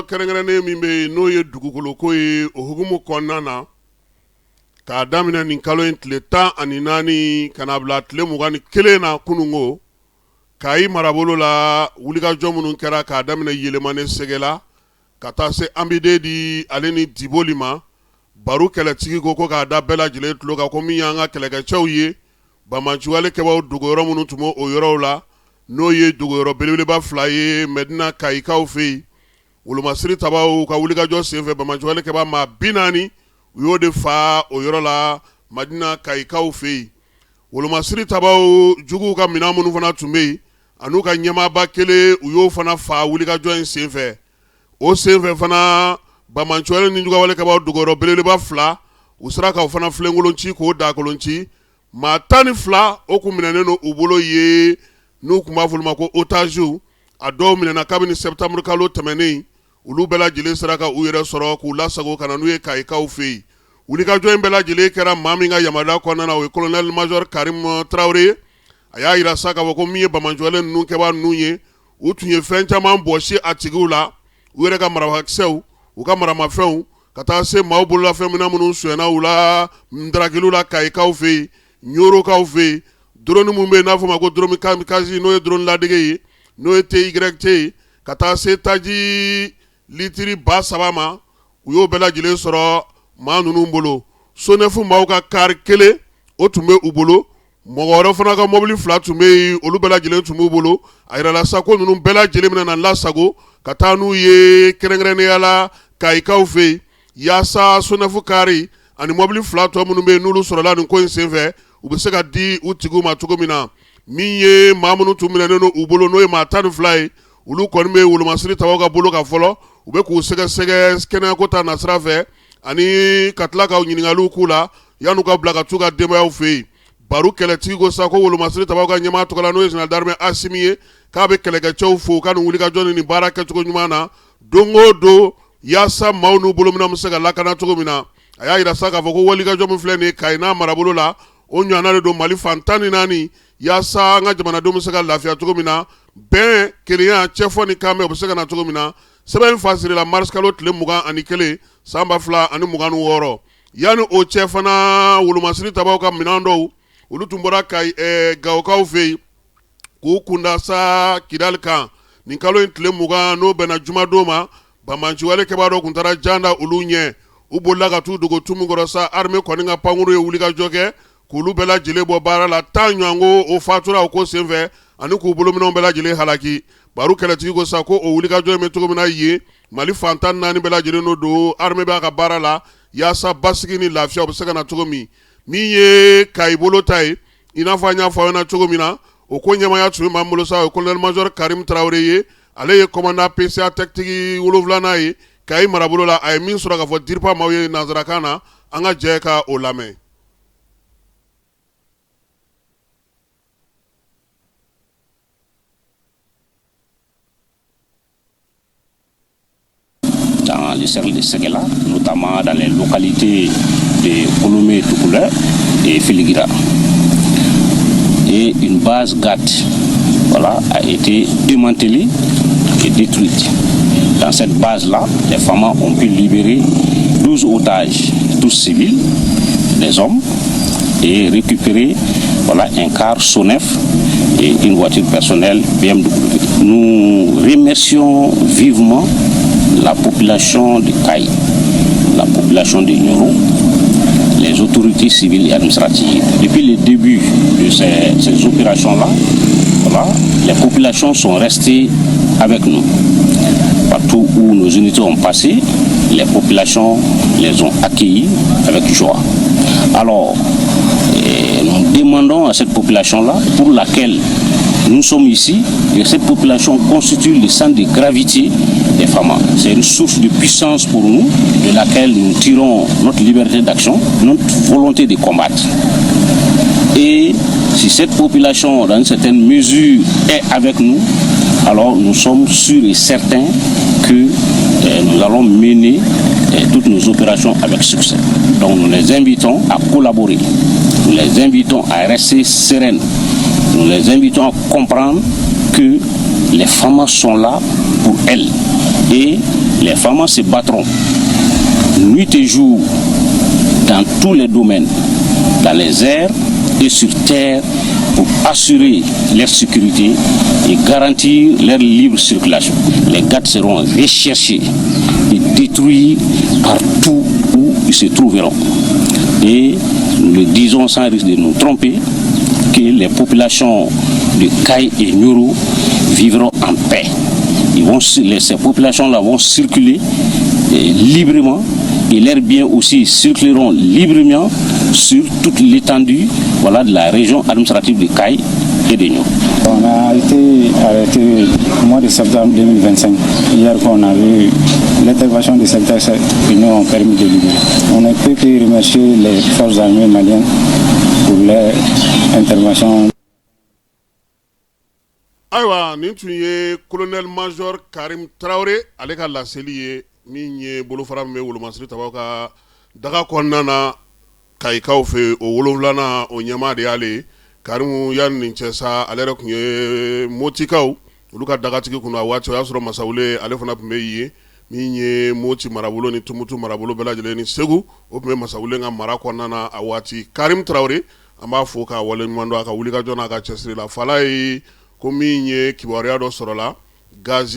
kɛrɛnkɛrɛnnen min bɛ n'o ye dugukolo ko ye o hukumu kɔnɔna na k'a daminɛ nin kalo in tile 14 ka na bila tile 21 na kunungo Kayi marabolo la wulikajɔ minnu kɛra k'a daminɛ Yelemane Segela ka taa se Ambidedi ale ni Diboli ma Baru kɛlɛtigi ko k'a da bɛɛ lajɛlen tulo kan ko min y'an ka kɛlɛkɛcɛw ye Banmanci kɛbaw dogoyɔrɔ minnu tun b'o yɔrɔw la n'o ye dogoyɔrɔ belebeleba 2 ye Medina Kayikaw fɛ yen Wolomasiri tabaw ka wulikajɔ senfɛ Banmanci kɛba maa 40 u y'o de fa o yɔrɔ la Medina Kayikaw fɛ yen Wolomasiri tabaw juguw ka minɛn minnu fana tun bɛ yen an'u ka ɲɛmaaba kelen u y'o fana fa wulikajɔ in senfɛ o senfɛ fana Banmanci ni Jugawale kɛbaw dogoyɔrɔ belebeleba 2 u sera k'o fana filenkolon ci k'o dakolon ci maa 12 o kun minɛnen don u bolo ye n'u kun b'a fɔ ma ko otage a dɔw minɛna kabini septembre kalo tɛmɛnen olu bɛɛ lajɛlen sera ka u yɛrɛ sɔrɔ k'u lasago ka na n'u ye Kayikaw fɛ yen wulikajɔ in bɛɛ lajɛlen kɛra maa min ka yamaruya kɔnɔna na o ye colonel major Karim Traoré a y'a yira sa k'a fɔ ko min ye Banmanci ninnu kɛbaa ninnu ye u tun ye fɛn caman bɔsi a tigiw la u yɛrɛ ka maramafɛnw u ka maramafɛnw ka taa se maaw bololafɛn minnu sonyɛna u la Ndrakiliw la Kayikaw fɛ yen Ɲorokaw fɛ yen drone mun bɛ yen n'a fɔ ma ko drone kamikaze n'o ye drone ladege ye n'o ye TYT ye ka taa se taji litiri 3,000 ma u y'o bɛɛ lajɛlen sɔrɔ maa ninnu bolo Sonefu maaw ka kari 1 o tun bɛ u bolo mɔgɔ wɛrɛ fana ka mobili 2 tun bɛ yen olu bɛɛ lajɛlen tun b'u bolo a yirala sa ko ninnu bɛɛ lajɛlen bɛna na lasago ka taa n'u ye kɛrɛnkɛrɛnnenya la Kayikaw fɛ yen yaasa Sonefu kari ani mobili 2 tɔ minnu bɛ yen n'olu sɔrɔla nin ko in senfɛ u bɛ se ka di u tigiw ma cogo min na min ye maa minnu tun minɛnen don u bolo n'o ye maa 12 ye olu kɔni bɛ Wolomasiri tabaw ka bolo kan fɔlɔ u bɛ k'u sɛgɛsɛgɛ kɛnɛyako ta nasira fɛ ani ka tila ka ɲininkaliw k'u la yan'u ka bila ka t'u ka denbayaw fɛ yen Baru kɛlɛtigi ko sa ko Wolomasiri tabaw ka ɲɛmaa tɔgɔ la n'o ye général d'armée Asimi ye k'a bɛ kɛlɛkɛcɛw fo ka nin wulikajɔ ni baara kɛcogo ɲuman na don o don yaasa maaw n'u bolominɛw bɛ se ka lakana cogo min na a y'a yira sa k'a fɔ ko wulikajɔ min filɛ nin ye Kayi n'a marabolo la o ɲɔgɔnna de don Mali fan 14 yaasa an ka jamanadenw bɛ se ka lafiya cogo min na bɛn kelenya cɛfɔ ni kanbɛn o bɛ se ka na cogo min na sɛbɛn in fa sirila mars kalo tile 21 san 2026 yanni o cɛ fana Wolomasiri tabaw ka minɛn dɔw olu tun bɔra Gawukaw fɛ yen k'u kunda sa Kidali kan nin kalo in tile 20 n'o bɛnna jumadon ma Banmanci kɛbaa dɔ tun taara janda olu ɲɛ u bolila ka t'u dogo tu min kɔrɔ sa armée kɔni ka pankuru ye wulikajɔ kɛ k'olu bɛɛ lajɛlen bɔ baara la 10 ɲɔgɔn ko o fatura o ko senfɛ ani k'u bolominɛw bɛɛ lajɛlen halaki Baru kɛlɛtigi ko sa ko o wulikajɔ in bɛ cogo min na yen Mali fan 14 bɛɛ lajɛlen n'o don armée b'a ka baara la yaasa basigi ni lafiya o bɛ se ka na cogo min ye Kayi bolo ta ye i n'a fɔ an y'a fɔ aw ɲɛna cogo min na o ko ɲɛmaya tun b'an bolo sa o ye colonel major Karim Traoré ye ale ye commandant PCA tactique 7 ye Kayi marabolo la a ye min sɔrɔ k'a fɔ DIRPA maaw ye nanzarakan na an ka jɛ ka o lamɛn. Dans les cercles de Segela, notamment dans les localités de Kolomé, Toukouleur et Filigira. Et une base GAT a été démantelée et détruite. Dans cette base-là, les femmes ont pu libérer 12 otages, tous civils, des hommes, et récupérer un car Sonef et une voiture personnelle BMW. Nous remercions vivement la population de Kayi, la population de Nioro, les autorités civiles et administratives. Depuis le début de ces opérations-là, les populations sont restées avec nous. Partout où nos unités ont passé, les populations les ont accueillis avec joie. Alors, nous demandons à cette population-là, pour laquelle nous sommes ici, et cette population constitue le centre de gravité des femmes. C'est une source de puissance pour nous, de laquelle nous tirons notre liberté d'action, notre volonté de combattre. Et si cette population, dans une certaine mesure, est avec nous, alors nous sommes sûrs et certains que nous allons mener toutes nos opérations avec succès. Donc nous les invitons à collaborer, nous les invitons à rester sereines, nous les invitons à comprendre que les femmes sont là pour elles. Et les femmes se battront nuit et jour dans tous les domaines, dans les airs et sur terre, pour assurer leur sécurité et garantir leur libre circulation. Les GAT seront recherchés et détruits partout où ils se trouveront. Et nous le disons sans risque de nous tromper, que les populations de Caille et Nyoro vivront en paix. Ces populations-là vont circuler librement et leurs biens aussi circuleront librement sur toute l'étendue de la région administrative de Caille et de Nyoro. On a été arrêté au mois de septembre 2025. Hier, on a vu l'intervention des secteurs qui nous ont permis de libérer. On ne peut que remercier les forces armées maliennes pour leur intervention. Aïwa, nin tun ye colonel major Karim Traoré ale ka laseli ye min ye bolofara min bɛ wolomasiri tabaw ka daga kɔnɔna na kayikaw fɛ o wolonwulana o ɲɛmaa de y'ale ye. Karimu yanni nin cɛ sa ale yɛrɛ tun ye motikaw olu ka dagatigi kunna a waati o y'a sɔrɔ masawule ale fana tun bɛ ye min ye Moti marabolo ni Tumutu marabolo bɛɛ lajɛlen ni Segu o tun bɛ masawule ka mara kɔnɔna na a waati. Karim Traoré an b'a fɔ ka waleɲuman dɔn a ka wulikajɔ n'a ka cɛsiri la fala ye ko min ye kibaruya dɔ sɔrɔla gaz